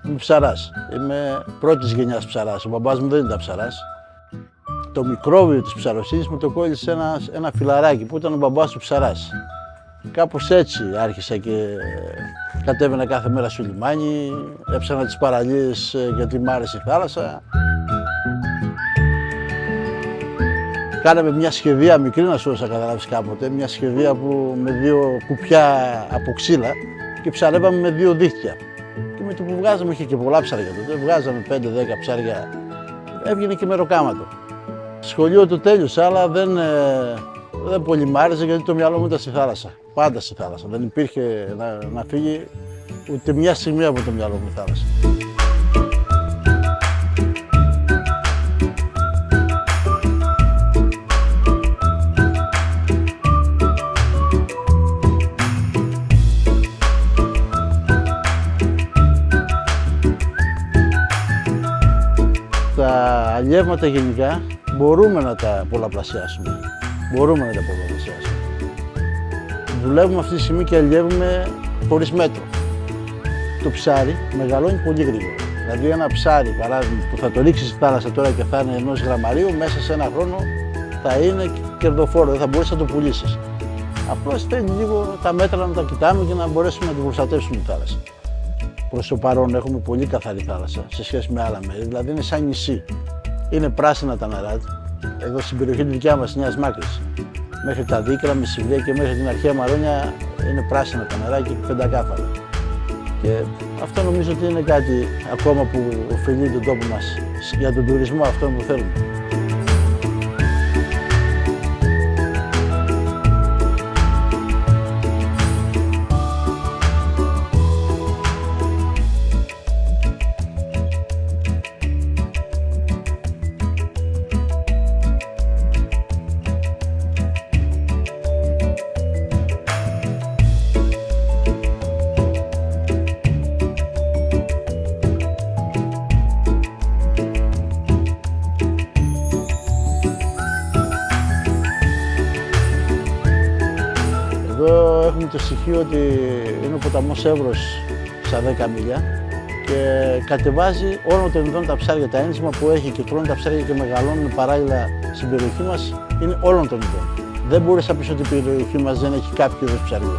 Είμαι ψαράς. Είμαι πρώτης γενιάς ψαράς. Ο μπαμπάς μου δεν ήταν ψαράς. Το μικρόβιο της ψαροσύνης μου το κόλλησε ένα φιλαράκι που ήταν ο μπαμπάς του ψαράς. Κάπως έτσι άρχισα και κατέβαινα κάθε μέρα στο λιμάνι, έψανα τις παραλίες γιατί μ' άρεσε η θάλασσα. Κάναμε μια σχεδία μικρή, να σου καταλάβεις κάποτε, μια σχεδία που με 2 κουπιά από ξύλα και ψαρεύαμε με 2 δίχτυα. Και με το που βγάζαμε, είχε και πολλά ψάρια τότε, βγάζαμε 5-10 ψάρια, έβγαινε και μεροκάματο. Σχολείο το τέλειωσα, αλλά δεν πολύ μ' άρεσε γιατί το μυαλό μου ήταν στη θάλασσα. Πάντα στη θάλασσα. Δεν υπήρχε να φύγει ούτε μια στιγμή από το μυαλό μου η θάλασσα. Τα αλλιεύματα γενικά μπορούμε να τα πολλαπλασιάσουμε. Δουλεύουμε αυτή τη στιγμή και αλλιεύουμε χωρίς μέτρο. Το ψάρι μεγαλώνει πολύ γρήγορα. Δηλαδή ένα ψάρι, παράδειγμα, που θα το ρίξεις στη θάλασσα τώρα και θα είναι 1 γραμμαρίου, μέσα σε 1 χρόνο θα είναι κερδοφόρο, δεν θα μπορείς να το πουλήσεις. Απλώς θέλει λίγο τα μέτρα να τα κοιτάμε και να μπορέσουμε να την προστατεύσουμε τη θάλασσα. Προς το παρόν έχουμε πολύ καθαρή θάλασσα σε σχέση με άλλα μέρη, δηλαδή είναι σαν νησί. Είναι πράσινα τα νερά, εδώ στην περιοχή τη δικιά μας, Νέας Μάκρης. Μέχρι τα Δίκρα, Μεσηβία και μέχρι την αρχαία Μαρόνια είναι πράσινα τα νερά και πεντακάθαρα. Και αυτό νομίζω ότι είναι κάτι ακόμα που ωφελεί τον τόπο μας για τον τουρισμό αυτό που θέλουμε. Εδώ έχουμε το στοιχείο ότι είναι ο ποταμός Εύρος στα 10 μίλια και κατεβάζει όλων των ειδών τα ψάρια, τα ένσημα που έχει και τρώνε τα ψάρια και μεγαλώνουν παράλληλα στην περιοχή μας είναι όλων των ειδών. Δεν μπορείς να πεις ότι η περιοχή μας δεν έχει κάποιο είδος ψαριού.